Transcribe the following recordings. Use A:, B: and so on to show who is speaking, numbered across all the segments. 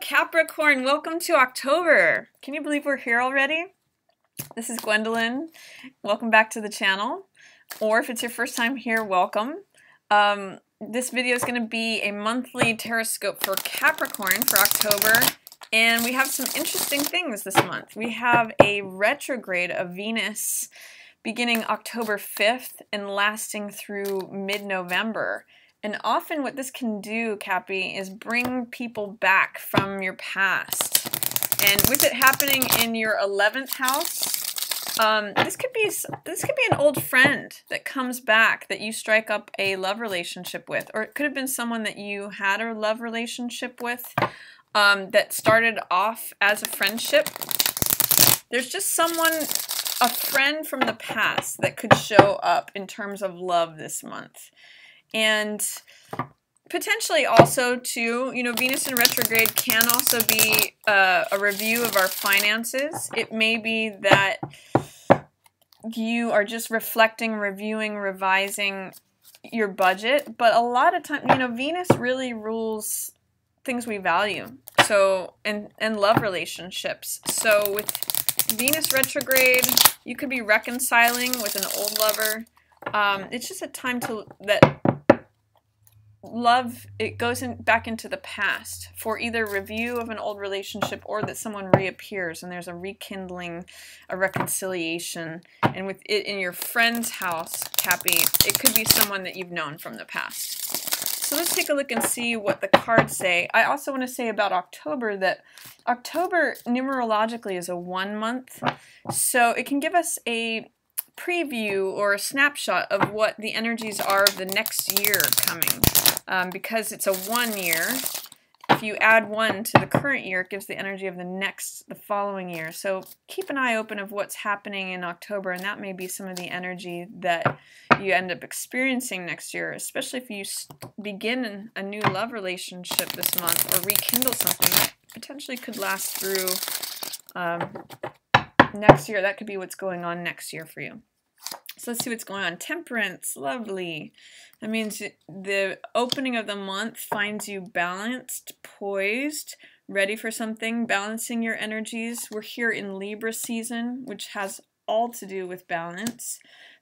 A: Capricorn, welcome to October. Can you believe we're here already? This is Gwendolyn. Welcome back to the channel. Or if it's your first time here, welcome. This video is going to be a monthly Tarotscope for Capricorn for October. And we have some interesting things this month. We have a retrograde of Venus beginning October 5th and lasting through mid-November. And often what this can do, Cappy, is bring people back from your past. And with it happening in your 11th house, this could be an old friend that comes back that you strike up a love relationship with. Or it could have been someone that you had a love relationship with that started off as a friendship. There's just someone, a friend from the past that could show up in terms of love this month. And potentially also too, Venus in retrograde can also be a review of our finances. It may be that you are just reflecting, reviewing, revising your budget. But a lot of times, Venus really rules things we value. So, and love relationships. So with Venus retrograde, you could be reconciling with an old lover. It's just a time that love, it goes back into the past for either review of an old relationship or that someone reappears and there's a rekindling, a reconciliation. And with it in your friend's house, Cappy, it could be someone that you've known from the past. So let's take a look and see what the cards say. I also want to say about October that October numerologically is a 1 month, so it can give us a preview or a snapshot of what the energies are of the next year coming. Because it's a 1 year, if you add 1 to the current year, it gives the energy of the following year. So keep an eye open of what's happening in October, and that may be some of the energy that you end up experiencing next year, especially if you begin a new love relationship this month or rekindle something that potentially could last through next year. That could be what's going on next year for you. So let's see what's going on. Temperance, lovely. That means the opening of the month finds you balanced, poised, ready for something, balancing your energies. We're here in Libra season, which has all to do with balance.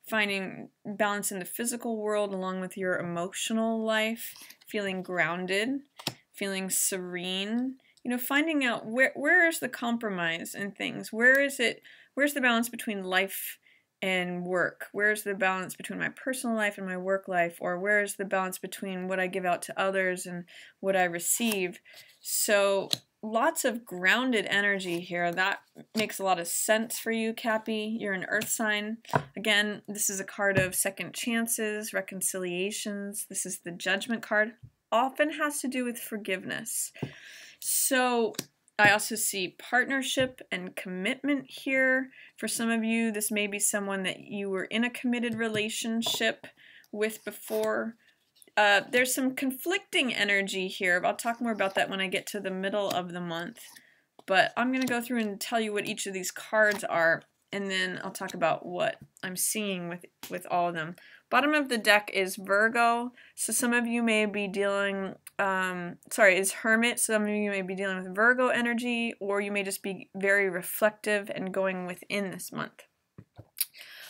A: Finding balance in the physical world along with your emotional life, feeling grounded, feeling serene. Finding out where is the compromise in things? Where's the balance between life and work? Where's the balance between my personal life and my work life? Or where's the balance between what I give out to others and what I receive? So lots of grounded energy here. That makes a lot of sense for you, Cappy. You're an earth sign. Again, this is a card of second chances, reconciliations. This is the Judgment card. Often has to do with forgiveness. So I also see partnership and commitment here. For some of you, this may be someone that you were in a committed relationship with before. There's some conflicting energy here. I'll talk more about that when I get to the middle of the month. But I'm going to go through and tell you what each of these cards are, and then I'll talk about what I'm seeing with all of them. Bottom of the deck is Virgo, so some of you may be dealing, is Hermit, some of you may be dealing with Virgo energy, or you may just be very reflective and going within this month.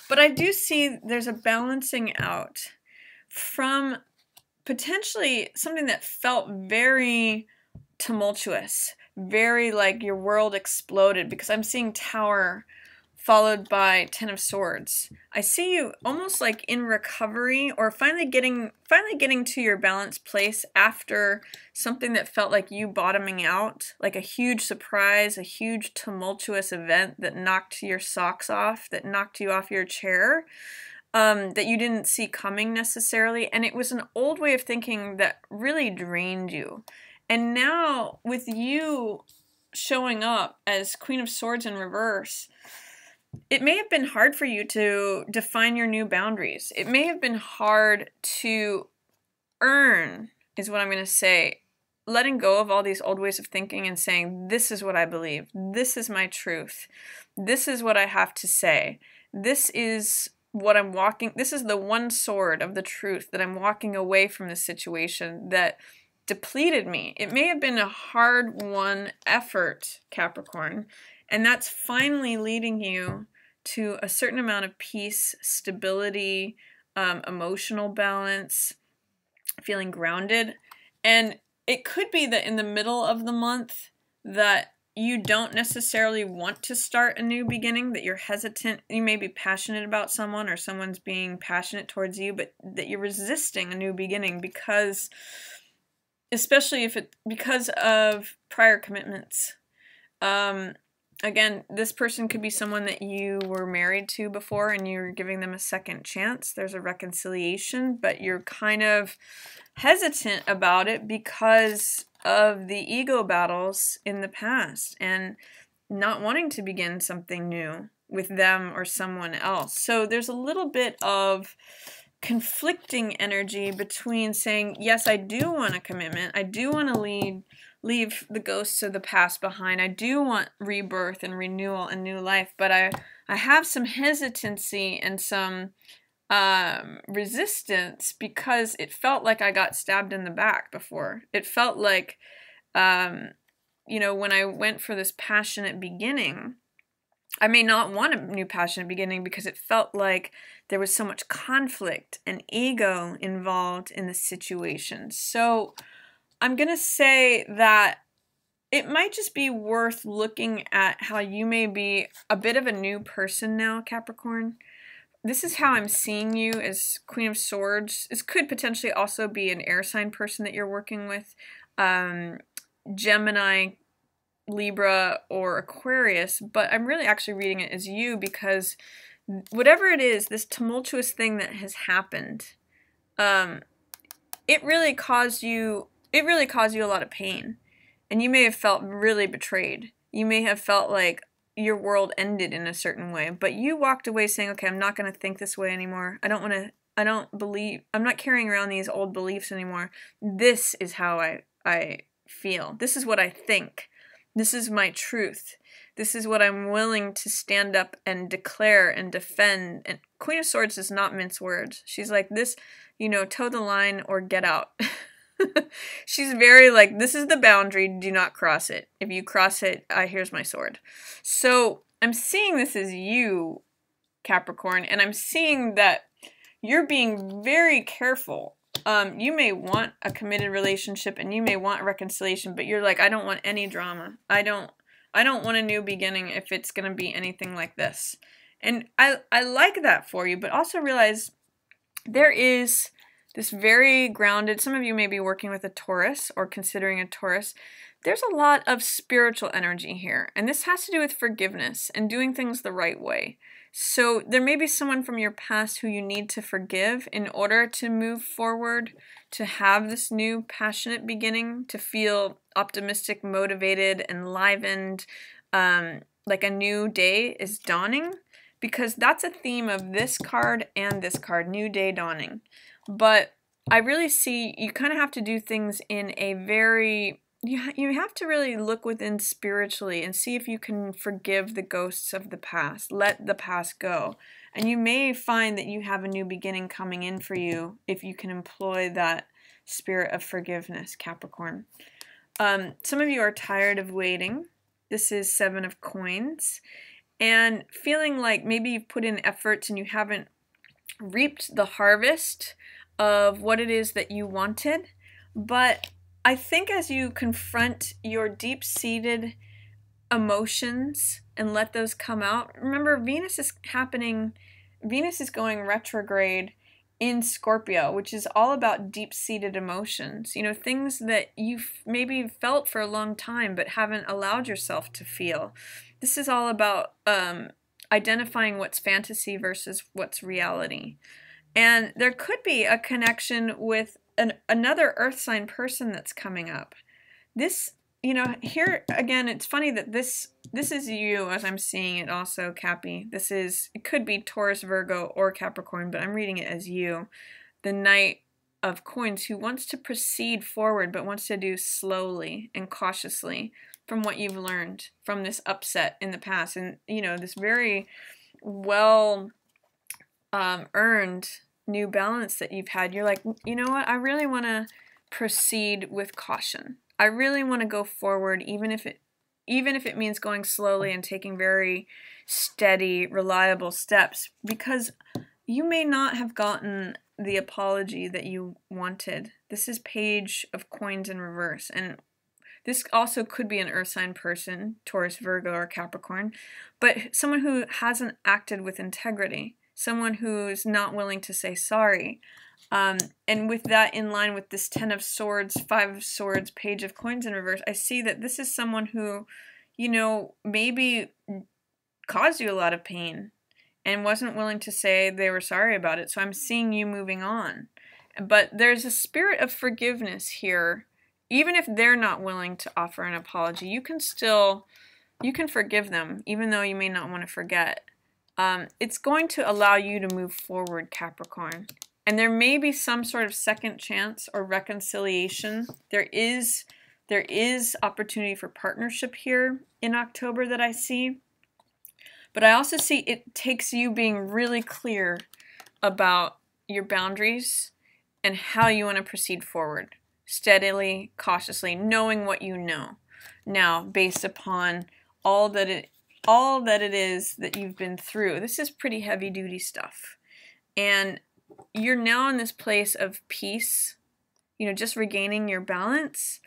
A: But I do see there's a balancing out from potentially something that felt very tumultuous, very like your world exploded, because I'm seeing Tower followed by Ten of Swords. I see you almost like in recovery or finally getting to your balanced place after something that felt like you bottoming out, like a huge surprise, a huge tumultuous event that knocked your socks off, that knocked you off your chair, that you didn't see coming necessarily. And it was an old way of thinking that really drained you. And now with you showing up as Queen of Swords in reverse, it may have been hard for you to define your new boundaries. It may have been hard to earn, is what I'm going to say. Letting go of all these old ways of thinking and saying, this is what I believe. This is my truth. This is what I have to say. This is what I'm walking. This is the one sword of the truth that I'm walking away from this situation that depleted me. It may have been a hard-won effort, Capricorn, and that's finally leading you to a certain amount of peace, stability, emotional balance, feeling grounded. And it could be that in the middle of the month that you don't necessarily want to start a new beginning, that you're hesitant. You may be passionate about someone or someone's being passionate towards you, but that you're resisting a new beginning because, especially because of prior commitments. Again, this person could be someone that you were married to before and you're giving them a second chance. There's a reconciliation, but you're kind of hesitant about it because of the ego battles in the past and not wanting to begin something new with them or someone else. So there's a little bit of conflicting energy between saying, yes, I do want a commitment. I do want to leave the ghosts of the past behind. I do want rebirth and renewal and new life, but I have some hesitancy and some resistance because it felt like I got stabbed in the back before. It felt like, you know, when I went for this passionate beginning, I may not want a new passionate beginning because it felt like there was so much conflict and ego involved in the situation. So I'm going to say that it might just be worth looking at how you may be a bit of a new person now, Capricorn. This is how I'm seeing you as Queen of Swords. This could potentially also be an air sign person that you're working with. Gemini, Libra, or Aquarius. But I'm really actually reading it as you because whatever it is, this tumultuous thing that has happened, it really caused you a lot of pain. And you may have felt really betrayed. You may have felt like your world ended in a certain way, but you walked away saying, okay, I'm not going to think this way anymore. I'm not carrying around these old beliefs anymore. This is how I feel. This is what I think. This is my truth. This is what I'm willing to stand up and declare and defend. And Queen of Swords does not mince words. She's like this, you know, toe the line or get out. She's very like, this is the boundary, do not cross it. If you cross it, here's my sword. So I'm seeing this as you, Capricorn, and I'm seeing that you're being very careful. You may want a committed relationship and you may want a reconciliation, but you're like, I don't want any drama. I don't want a new beginning if it's going to be anything like this. And I like that for you, but also realize there is this very grounded, some of you may be working with a Taurus or considering a Taurus. There's a lot of spiritual energy here, and this has to do with forgiveness and doing things the right way. So there may be someone from your past who you need to forgive in order to move forward, to have this new passionate beginning, to feel optimistic, motivated, enlivened, like a new day is dawning, because that's a theme of this card and this card, new day dawning. But I really see you kind of have to do things in a very, you have to really look within spiritually and see if you can forgive the ghosts of the past. Let the past go. And you may find that you have a new beginning coming in for you if you can employ that spirit of forgiveness, Capricorn. Some of you are tired of waiting. This is 7 of Coins. And feeling like maybe you've put in efforts and you haven't reaped the harvest of what it is that you wanted. But I think as you confront your deep-seated emotions and let those come out, remember Venus is going retrograde in Scorpio, which is all about deep-seated emotions. You know, things that you've maybe felt for a long time but haven't allowed yourself to feel. This is all about identifying what's fantasy versus what's reality. And there could be a connection with another earth sign person that's coming up. This, you know, here again, it's funny that this is you as I'm seeing it also, Cappy. It could be Taurus, Virgo, or Capricorn, but I'm reading it as you. The Knight of Coins who wants to proceed forward, but wants to do slowly and cautiously from what you've learned from this upset in the past. And, you know, this very well earned new balance that you've had. You're like, you know what, I really want to proceed with caution. I really want to go forward, even if it means going slowly and taking very steady, reliable steps, because you may not have gotten the apology that you wanted. This is Page of Coins in reverse, and this also could be an earth sign person, Taurus, Virgo, or Capricorn, but someone who hasn't acted with integrity, someone who's not willing to say sorry. And with that in line with this 10 of Swords, 5 of Swords, Page of Coins in reverse, I see that this is someone who, you know, maybe caused you a lot of pain and wasn't willing to say they were sorry about it. So I'm seeing you moving on. But there's a spirit of forgiveness here. Even if they're not willing to offer an apology, you can forgive them, even though you may not want to forget. It's going to allow you to move forward, Capricorn. And there may be some sort of second chance or reconciliation. There is opportunity for partnership here in October that I see. But I also see it takes you being really clear about your boundaries and how you want to proceed forward. Steadily, cautiously, knowing what you know now based upon all that it is that you've been through. This is pretty heavy duty stuff. And you're now in this place of peace, you know, just regaining your balance.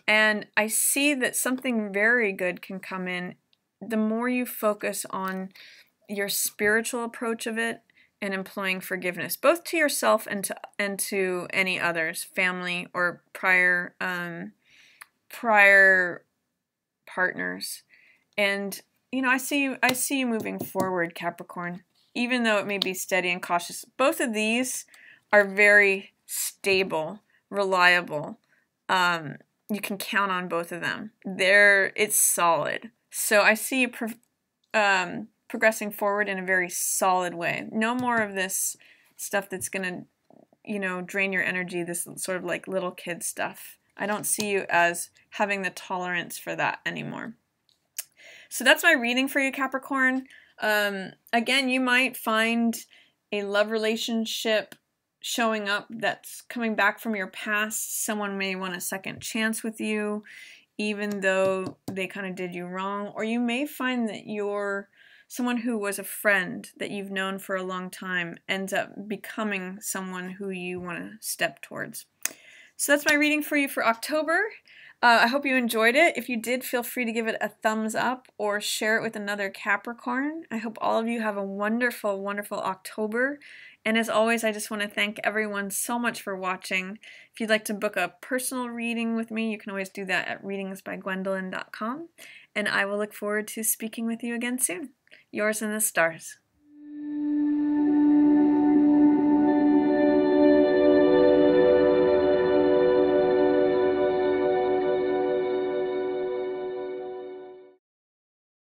A: And I see that something very good can come in the more you focus on your spiritual approach of it and employing forgiveness, both to yourself and to any others, family or prior partners. And you know, I see you moving forward, Capricorn, even though it may be steady and cautious. Both of these are very stable, reliable. You can count on both of them. It's solid. So I see you progressing forward in a very solid way. No more of this stuff that's going to, you know, drain your energy, this sort of like little kid stuff. I don't see you as having the tolerance for that anymore. So that's my reading for you, Capricorn. Again, you might find a love relationship showing up that's coming back from your past. Someone may want a second chance with you, even though they kind of did you wrong. Or you may find that someone who was a friend that you've known for a long time ends up becoming someone who you want to step towards. So that's my reading for you for October. I hope you enjoyed it. If you did, feel free to give it a thumbs up or share it with another Capricorn. I hope all of you have a wonderful, wonderful October. And as always, I just want to thank everyone so much for watching. If you'd like to book a personal reading with me, you can always do that at readingsbygwendolyn.com. And I will look forward to speaking with you again soon. Yours in the stars.